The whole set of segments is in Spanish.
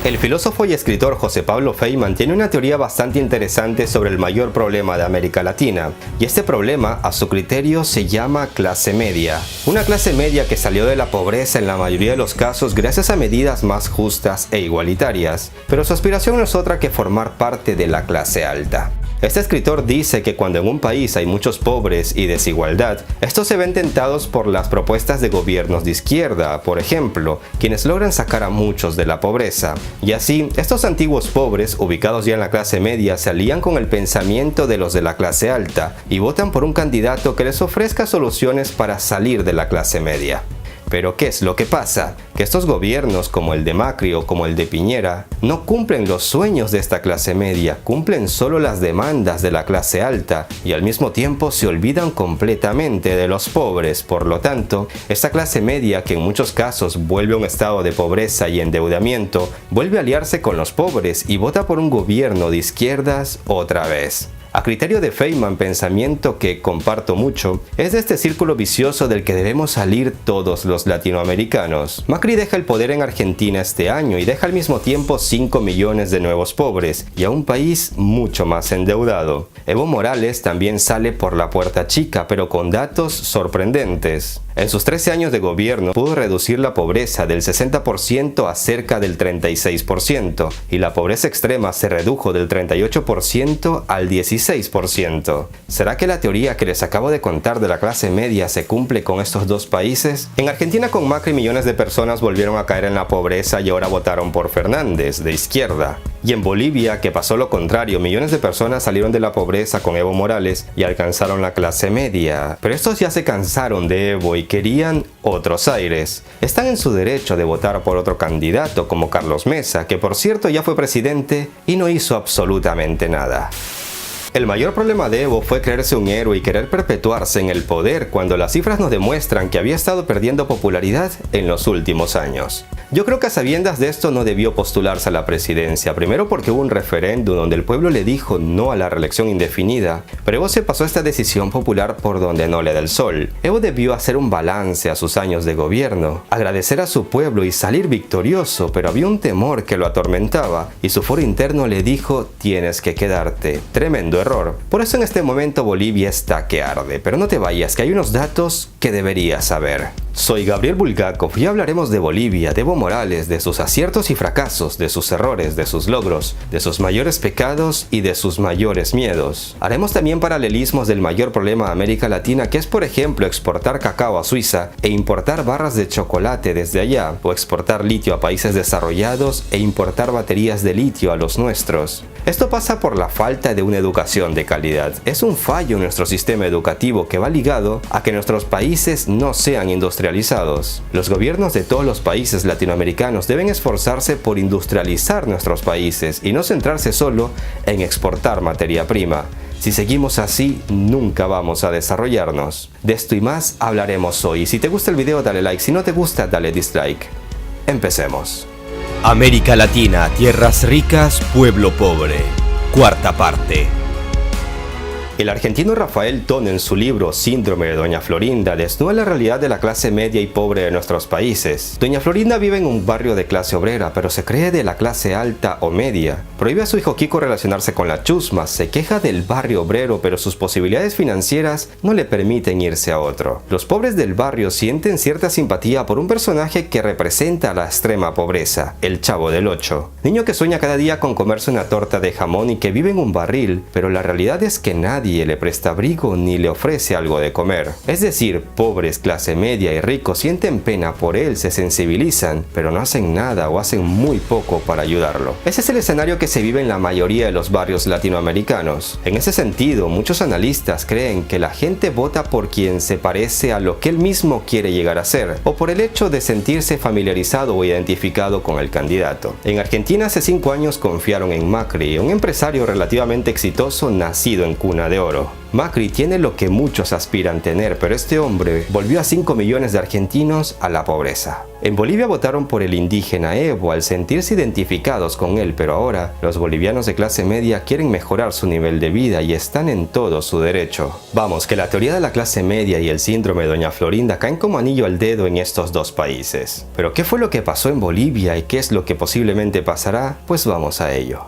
El filósofo y escritor José Pablo Feynman tiene una teoría bastante interesante sobre el mayor problema de América Latina, y este problema, a su criterio, se llama clase media. Una clase media que salió de la pobreza en la mayoría de los casos gracias a medidas más justas e igualitarias, pero su aspiración no es otra que formar parte de la clase alta. Este escritor dice que cuando en un país hay muchos pobres y desigualdad, estos se ven tentados por las propuestas de gobiernos de izquierda, por ejemplo, quienes logran sacar a muchos de la pobreza. Y así, estos antiguos pobres, ubicados ya en la clase media, se alían con el pensamiento de los de la clase alta y votan por un candidato que les ofrezca soluciones para salir de la clase media. Pero ¿qué es lo que pasa? Que estos gobiernos, como el de Macri o como el de Piñera, no cumplen los sueños de esta clase media, cumplen solo las demandas de la clase alta y al mismo tiempo se olvidan completamente de los pobres. Por lo tanto, esta clase media, que en muchos casos vuelve a un estado de pobreza y endeudamiento, vuelve a aliarse con los pobres y vota por un gobierno de izquierdas otra vez. A criterio de Feynman, pensamiento que comparto mucho, es de este círculo vicioso del que debemos salir todos los latinoamericanos. Macri deja el poder en Argentina este año y deja al mismo tiempo 5 millones de nuevos pobres y a un país mucho más endeudado. Evo Morales también sale por la puerta chica, pero con datos sorprendentes. En sus 13 años de gobierno pudo reducir la pobreza del 60% a cerca del 36% y la pobreza extrema se redujo del 38% al 16%. ¿Será que la teoría que les acabo de contar de la clase media se cumple con estos dos países? En Argentina con Macri millones de personas volvieron a caer en la pobreza y ahora votaron por Fernández, de izquierda. Y en Bolivia, que pasó lo contrario, millones de personas salieron de la pobreza con Evo Morales y alcanzaron la clase media. Pero estos ya se cansaron de Evo y querían otros aires. Están en su derecho de votar por otro candidato como Carlos Mesa, que por cierto ya fue presidente y no hizo absolutamente nada. El mayor problema de Evo fue creerse un héroe y querer perpetuarse en el poder cuando las cifras nos demuestran que había estado perdiendo popularidad en los últimos años. Yo creo que a sabiendas de esto no debió postularse a la presidencia, primero porque hubo un referéndum donde el pueblo le dijo no a la reelección indefinida, pero Evo se pasó esta decisión popular por donde no le da el sol. Evo debió hacer un balance a sus años de gobierno, agradecer a su pueblo y salir victorioso, pero había un temor que lo atormentaba y su foro interno le dijo tienes que quedarte. Tremendo error. Por eso en este momento Bolivia está que arde, pero no te vayas que hay unos datos que deberías saber. Soy Gabriel Bulgakov y hablaremos de Bolivia, de Evo Morales, de sus aciertos y fracasos, de sus errores, de sus logros, de sus mayores pecados y de sus mayores miedos. Haremos también paralelismos del mayor problema de América Latina, que es por ejemplo exportar cacao a Suiza e importar barras de chocolate desde allá, o exportar litio a países desarrollados e importar baterías de litio a los nuestros. Esto pasa por la falta de una educación de calidad. Es un fallo en nuestro sistema educativo que va ligado a que nuestros países no sean industrializados. Los gobiernos de todos los países latinoamericanos deben esforzarse por industrializar nuestros países y no centrarse solo en exportar materia prima. Si seguimos así, nunca vamos a desarrollarnos. De esto y más hablaremos hoy. Si te gusta el video, dale like. Si no te gusta, dale dislike. Empecemos. América Latina, tierras ricas, pueblo pobre. Cuarta parte. El argentino Rafael Tone, en su libro Síndrome de Doña Florinda, desnuda la realidad de la clase media y pobre de nuestros países. Doña Florinda vive en un barrio de clase obrera, pero se cree de la clase alta o media. Prohíbe a su hijo Kiko relacionarse con la chusma, se queja del barrio obrero, pero sus posibilidades financieras no le permiten irse a otro. Los pobres del barrio sienten cierta simpatía por un personaje que representa la extrema pobreza, el Chavo del Ocho. Niño que sueña cada día con comerse una torta de jamón y que vive en un barril, pero la realidad es que nadie le presta abrigo ni le ofrece algo de comer. Es decir, pobres, clase media y ricos sienten pena por él, se sensibilizan, pero no hacen nada o hacen muy poco para ayudarlo. Ese es el escenario que se vive en la mayoría de los barrios latinoamericanos. En ese sentido, muchos analistas creen que la gente vota por quien se parece a lo que él mismo quiere llegar a ser, o por el hecho de sentirse familiarizado o identificado con el candidato. En Argentina hace 5 años confiaron en Macri, un empresario relativamente exitoso nacido en cuna de oro. Macri tiene lo que muchos aspiran tener, pero este hombre volvió a 5 millones de argentinos a la pobreza. En Bolivia votaron por el indígena Evo al sentirse identificados con él, pero ahora los bolivianos de clase media quieren mejorar su nivel de vida y están en todo su derecho. Vamos, que la teoría de la clase media y el síndrome de Doña Florinda caen como anillo al dedo en estos dos países. Pero ¿qué fue lo que pasó en Bolivia y qué es lo que posiblemente pasará? Pues vamos a ello.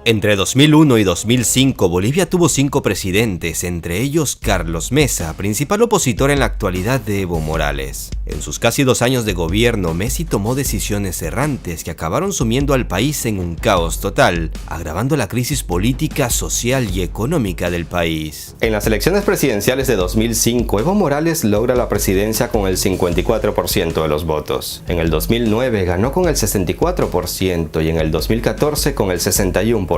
Entre 2001 y 2005, Bolivia tuvo 5 presidentes, entre ellos Carlos Mesa, principal opositor en la actualidad de Evo Morales. En sus casi 2 años de gobierno, Messi tomó decisiones errantes que acabaron sumiendo al país en un caos total, agravando la crisis política, social y económica del país. En las elecciones presidenciales de 2005, Evo Morales logra la presidencia con el 54% de los votos. En el 2009 ganó con el 64% y en el 2014 con el 61%.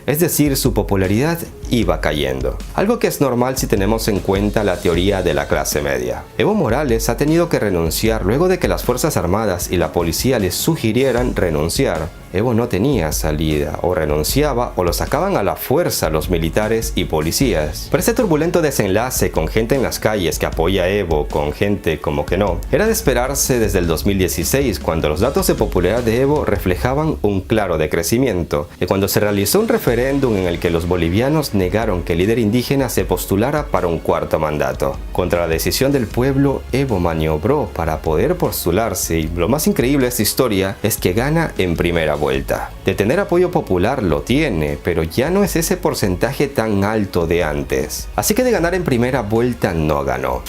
Es decir, su popularidad iba cayendo. Algo que es normal si tenemos en cuenta la teoría de la clase media. Evo Morales ha tenido que renunciar luego de que las Fuerzas Armadas y la policía les sugirieran renunciar. Evo no tenía salida, o renunciaba o lo sacaban a la fuerza los militares y policías. Pero este turbulento desenlace con gente en las calles que apoya a Evo, con gente como que no, era de esperarse desde el 2016, cuando los datos de popularidad de Evo reflejaban un claro decrecimiento, y cuando se realizó un referéndum en el que los bolivianos negaron que el líder indígena se postulara para un 4º mandato. Contra la decisión del pueblo, Evo maniobró para poder postularse y lo más increíble de esta historia es que gana en primera vuelta. De tener apoyo popular lo tiene, pero ya no es ese porcentaje tan alto de antes. Así que de ganar en primera vuelta no ganó.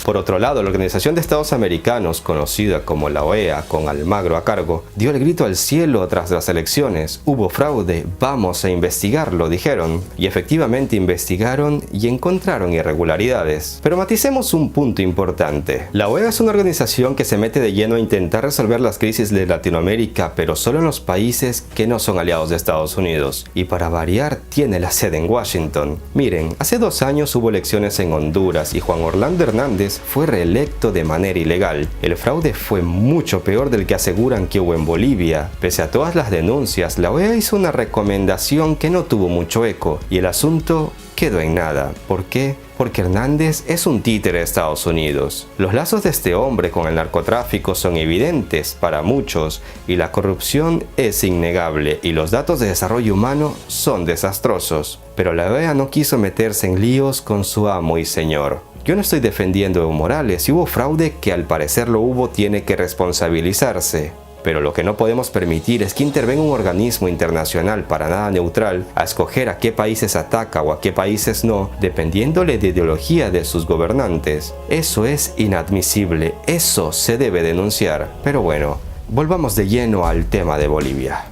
Por otro lado, la Organización de Estados Americanos, conocida como la OEA, con Almagro a cargo, dio el grito al cielo tras las elecciones. Hubo fraude, vamos a investigarlo, dijeron. Y efectivamente investigaron y encontraron irregularidades. Pero maticemos un punto importante. La OEA es una organización que se mete de lleno a intentar resolver las crisis de Latinoamérica, pero solo en los países que no son aliados de Estados Unidos. Y para variar, tiene la sede en Washington. Miren, hace 2 años hubo elecciones en Honduras y Juan Orlando Hernández fue reelecto de manera ilegal. El fraude fue mucho peor del que aseguran que hubo en Bolivia. Pese a todas las denuncias, la OEA hizo una recomendación que no tuvo mucho eco y el asunto quedó en nada. ¿Por qué? Porque Hernández es un títere de Estados Unidos. Los lazos de este hombre con el narcotráfico son evidentes para muchos y la corrupción es innegable y los datos de desarrollo humano son desastrosos. Pero la OEA no quiso meterse en líos con su amo y señor. Yo no estoy defendiendo a Evo Morales, si hubo fraude, que al parecer lo hubo, tiene que responsabilizarse. Pero lo que no podemos permitir es que intervenga un organismo internacional para nada neutral a escoger a qué países ataca o a qué países no, dependiéndole de ideología de sus gobernantes. Eso es inadmisible, eso se debe denunciar. Pero bueno, volvamos de lleno al tema de Bolivia.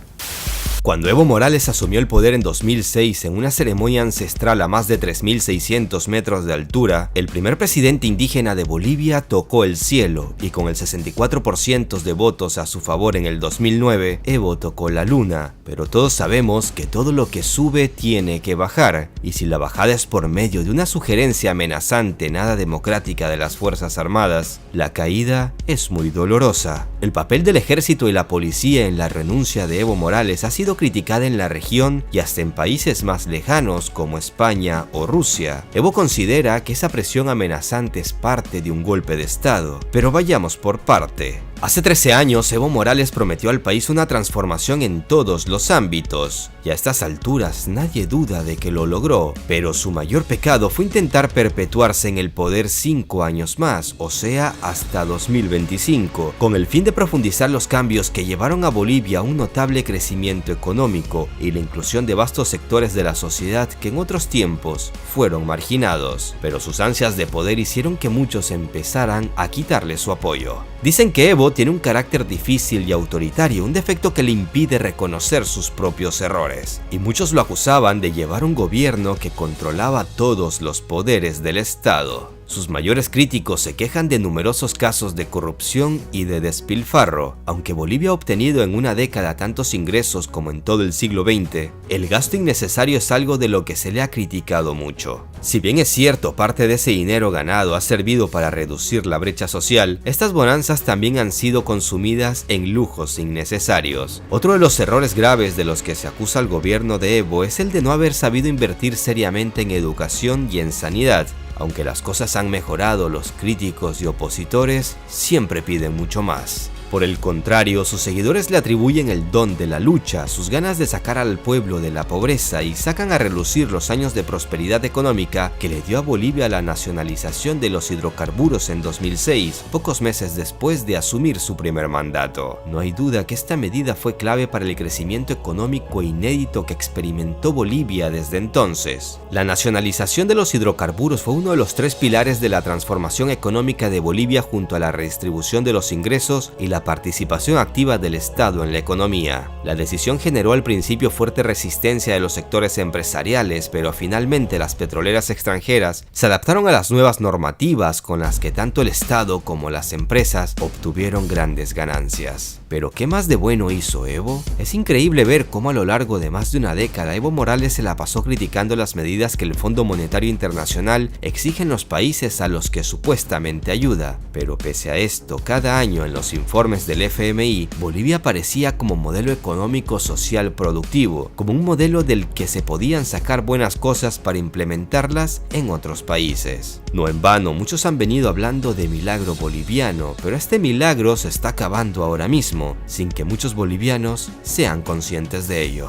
Cuando Evo Morales asumió el poder en 2006 en una ceremonia ancestral a más de 3.600 metros de altura, el primer presidente indígena de Bolivia tocó el cielo y con el 64% de votos a su favor en el 2009, Evo tocó la luna. Pero todos sabemos que todo lo que sube tiene que bajar, y si la bajada es por medio de una sugerencia amenazante nada democrática de las Fuerzas Armadas, la caída es muy dolorosa. El papel del ejército y la policía en la renuncia de Evo Morales ha sido criticada en la región y hasta en países más lejanos como España o Rusia. Evo considera que esa presión amenazante es parte de un golpe de estado, pero vayamos por parte. Hace 13 años, Evo Morales prometió al país una transformación en todos los ámbitos, y a estas alturas nadie duda de que lo logró, pero su mayor pecado fue intentar perpetuarse en el poder 5 años más, o sea, hasta 2025, con el fin de profundizar los cambios que llevaron a Bolivia a un notable crecimiento económico y la inclusión de vastos sectores de la sociedad que en otros tiempos fueron marginados, pero sus ansias de poder hicieron que muchos empezaran a quitarle su apoyo. Dicen que Evo tiene un carácter difícil y autoritario, un defecto que le impide reconocer sus propios errores, y muchos lo acusaban de llevar un gobierno que controlaba todos los poderes del Estado. Sus mayores críticos se quejan de numerosos casos de corrupción y de despilfarro. Aunque Bolivia ha obtenido en una década tantos ingresos como en todo el siglo XX, el gasto innecesario es algo de lo que se le ha criticado mucho. Si bien es cierto, parte de ese dinero ganado ha servido para reducir la brecha social, estas bonanzas también han sido consumidas en lujos innecesarios. Otro de los errores graves de los que se acusa al gobierno de Evo es el de no haber sabido invertir seriamente en educación y en sanidad. Aunque las cosas han mejorado, los críticos y opositores siempre piden mucho más. Por el contrario, sus seguidores le atribuyen el don de la lucha, sus ganas de sacar al pueblo de la pobreza y sacan a relucir los años de prosperidad económica que le dio a Bolivia la nacionalización de los hidrocarburos en 2006, pocos meses después de asumir su primer mandato. No hay duda que esta medida fue clave para el crecimiento económico inédito que experimentó Bolivia desde entonces. La nacionalización de los hidrocarburos fue uno de los 3 pilares de la transformación económica de Bolivia junto a la redistribución de los ingresos y la participación activa del Estado en la economía. La decisión generó al principio fuerte resistencia de los sectores empresariales, pero finalmente las petroleras extranjeras se adaptaron a las nuevas normativas con las que tanto el Estado como las empresas obtuvieron grandes ganancias. Pero ¿qué más de bueno hizo Evo? Es increíble ver cómo a lo largo de más de una década Evo Morales se la pasó criticando las medidas que el Fondo Monetario Internacional exige en los países a los que supuestamente ayuda. Pero pese a esto, cada año en los informes del FMI, Bolivia aparecía como modelo económico social productivo, como un modelo del que se podían sacar buenas cosas para implementarlas en otros países. No en vano, muchos han venido hablando de milagro boliviano, pero este milagro se está acabando ahora mismo, sin que muchos bolivianos sean conscientes de ello.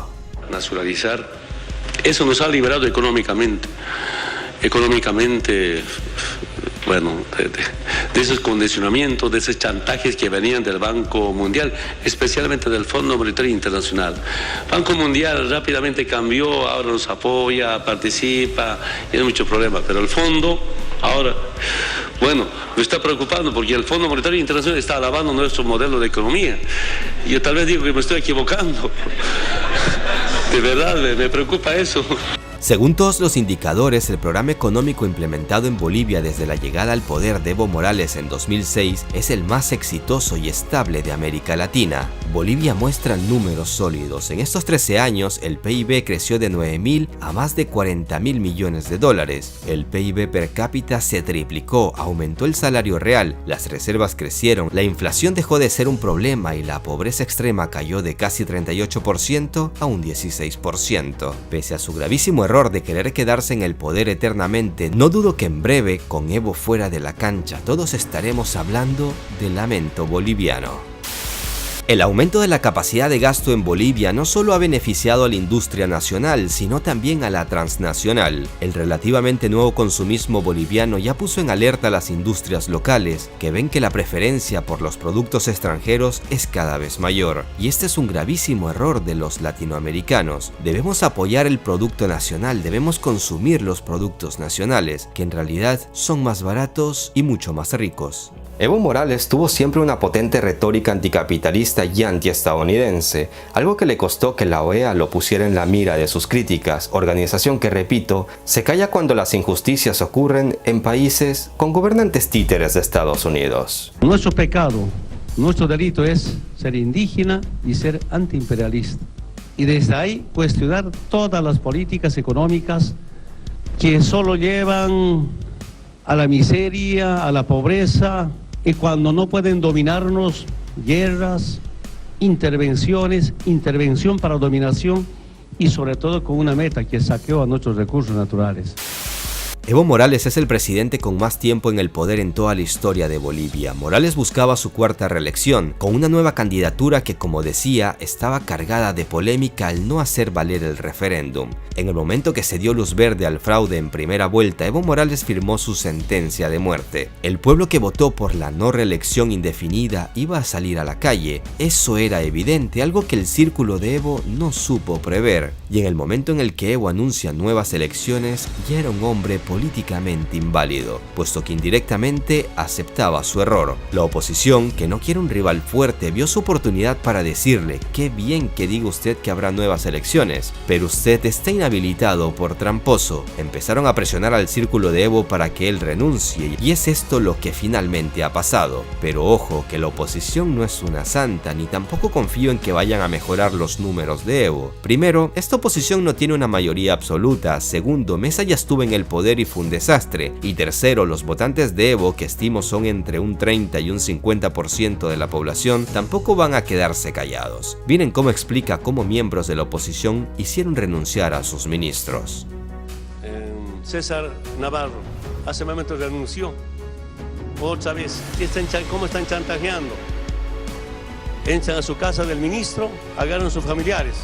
Nacionalizar, eso nos ha liberado económicamente, bueno, de esos condicionamientos, de esos chantajes que venían del Banco Mundial, especialmente del Fondo Monetario Internacional. Banco Mundial rápidamente cambió, ahora nos apoya, participa, y hay mucho problema, pero el fondo ahora, bueno, me está preocupando porque el Fondo Monetario Internacional está alabando nuestro modelo de economía. Yo tal vez digo que me estoy equivocando. De verdad, me preocupa eso. Según todos los indicadores, el programa económico implementado en Bolivia desde la llegada al poder de Evo Morales en 2006 es el más exitoso y estable de América Latina. Bolivia muestra números sólidos. En estos 13 años, el PIB creció de 9.000 a más de 40.000 millones de dólares. El PIB per cápita se triplicó, aumentó el salario real, las reservas crecieron, la inflación dejó de ser un problema y la pobreza extrema cayó de casi 38% a un 16%. Pese a su gravísimo error de querer quedarse en el poder eternamente, no dudo que en breve, con Evo fuera de la cancha, todos estaremos hablando del lamento boliviano. El aumento de la capacidad de gasto en Bolivia no solo ha beneficiado a la industria nacional, sino también a la transnacional. El relativamente nuevo consumismo boliviano ya puso en alerta a las industrias locales, que ven que la preferencia por los productos extranjeros es cada vez mayor. Y este es un gravísimo error de los latinoamericanos. Debemos apoyar el producto nacional, debemos consumir los productos nacionales, que en realidad son más baratos y mucho más ricos. Evo Morales tuvo siempre una potente retórica anticapitalista y antiestadounidense, algo que le costó que la OEA lo pusiera en la mira de sus críticas, organización que, repito, se calla cuando las injusticias ocurren en países con gobernantes títeres de Estados Unidos. Nuestro pecado, nuestro delito es ser indígena y ser antiimperialista. Y desde ahí cuestionar todas las políticas económicas que solo llevan a la miseria, a la pobreza, y cuando no pueden dominarnos, guerras, intervención para dominación y sobre todo con una meta que es saqueo a nuestros recursos naturales. Evo Morales es el presidente con más tiempo en el poder en toda la historia de Bolivia. Morales buscaba su cuarta reelección, con una nueva candidatura que, como decía, estaba cargada de polémica al no hacer valer el referéndum. En el momento que se dio luz verde al fraude en primera vuelta, Evo Morales firmó su sentencia de muerte. El pueblo que votó por la no reelección indefinida iba a salir a la calle. Eso era evidente, algo que el círculo de Evo no supo prever. Y en el momento en el que Evo anuncia nuevas elecciones, ya era un hombre políticamente inválido, puesto que indirectamente aceptaba su error. La oposición, que no quiere un rival fuerte, vio su oportunidad para decirle: qué bien que diga usted que habrá nuevas elecciones, pero usted está inhabilitado por tramposo. Empezaron a presionar al círculo de Evo para que él renuncie, y es esto lo que finalmente ha pasado. Pero ojo, que la oposición no es una santa, ni tampoco confío en que vayan a mejorar los números de Evo. Primero, esta oposición no tiene una mayoría absoluta. Segundo, Mesa ya estuvo en el poder y fue un desastre. Y tercero, los votantes de Evo, que estimo son entre un 30 y un 50% de la población, tampoco van a quedarse callados. Miren cómo explica cómo miembros de la oposición hicieron renunciar a sus ministros. César Navarro hace un momento renunció. Otra vez, ¿cómo están chantajeando? Entran a su casa del ministro, agarran a sus familiares.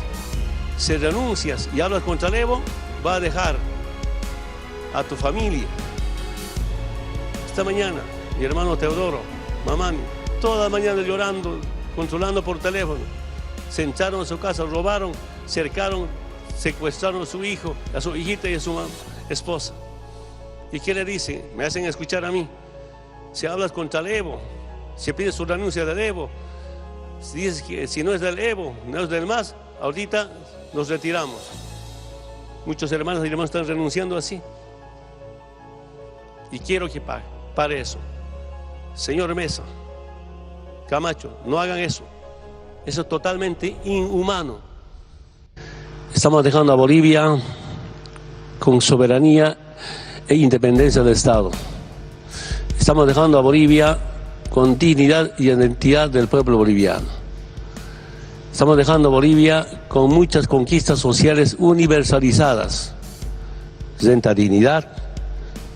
Si renuncias y hablas contra el Evo, va a dejar a tu familia. Esta mañana, mi hermano Teodoro, mamá, toda la mañana llorando, controlando por teléfono. Se entraron a su casa, robaron, cercaron, secuestraron a su hijo, a su hijita y a su esposa. ¿Y qué le dicen? Me hacen escuchar a mí. Si hablas contra el Evo, si pides su renuncia del Evo, si dices que si no es del Evo, no es del MAS, ahorita nos retiramos. Muchos hermanos y hermanos están renunciando así. Y quiero que pare eso. Señor Mesa, Camacho, no hagan eso. Eso es totalmente inhumano. Estamos dejando a Bolivia con soberanía e independencia del Estado. Estamos dejando a Bolivia con dignidad y identidad del pueblo boliviano. Estamos dejando a Bolivia con muchas conquistas sociales universalizadas. Renta dignidad,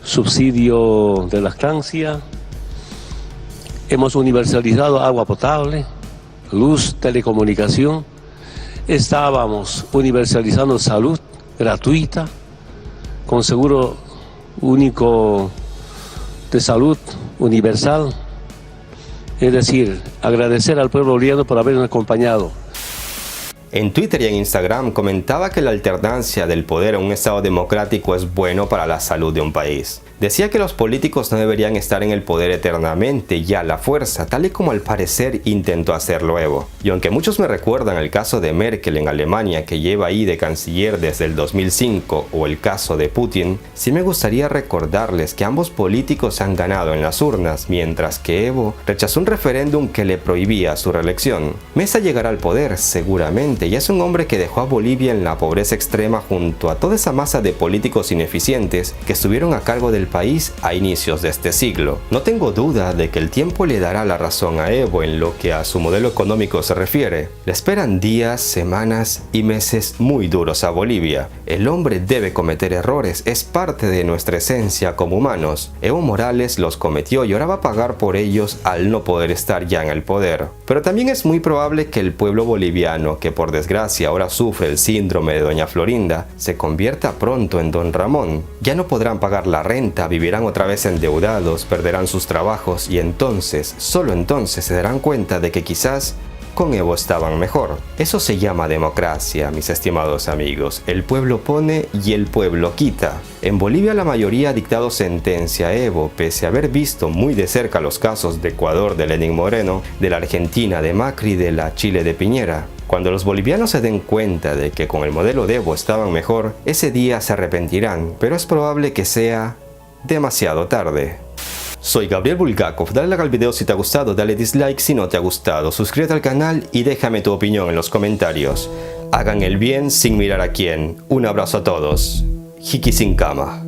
subsidio de lactancia. Hemos universalizado agua potable, luz, telecomunicación. Estábamos universalizando salud gratuita, con seguro único de salud universal. Es decir, agradecer al pueblo boliviano por habernos acompañado. En Twitter y en Instagram comentaba que la alternancia del poder en un estado democrático es bueno para la salud de un país. Decía que los políticos no deberían estar en el poder eternamente y a la fuerza, tal y como al parecer intentó hacerlo Evo. Y aunque muchos me recuerdan el caso de Merkel en Alemania, que lleva ahí de canciller desde el 2005, o el caso de Putin, sí me gustaría recordarles que ambos políticos han ganado en las urnas, mientras que Evo rechazó un referéndum que le prohibía su reelección. Mesa llegará al poder, seguramente, y es un hombre que dejó a Bolivia en la pobreza extrema junto a toda esa masa de políticos ineficientes que estuvieron a cargo del país a inicios de este siglo. No tengo duda de que el tiempo le dará la razón a Evo en lo que a su modelo económico se refiere. Le esperan días, semanas y meses muy duros a Bolivia. El hombre debe cometer errores, es parte de nuestra esencia como humanos. Evo Morales los cometió y ahora va a pagar por ellos al no poder estar ya en el poder. Pero también es muy probable que el pueblo boliviano, que por desgracia ahora sufre el síndrome de Doña Florinda, se convierta pronto en Don Ramón. Ya no podrán pagar la renta, vivirán otra vez endeudados, perderán sus trabajos y entonces, solo entonces se darán cuenta de que quizás con Evo estaban mejor. Eso se llama democracia, mis estimados amigos. El pueblo pone y el pueblo quita. En Bolivia la mayoría ha dictado sentencia a Evo, pese a haber visto muy de cerca los casos de Ecuador de Lenín Moreno, de la Argentina de Macri y de la Chile de Piñera. Cuando los bolivianos se den cuenta de que con el modelo de Evo estaban mejor, ese día se arrepentirán, pero es probable que sea demasiado tarde. Soy Gabriel Bulgakov, dale like al video si te ha gustado, dale dislike si no te ha gustado, suscríbete al canal y déjame tu opinión en los comentarios. Hagan el bien sin mirar a quién. Un abrazo a todos. Hiki sin cama.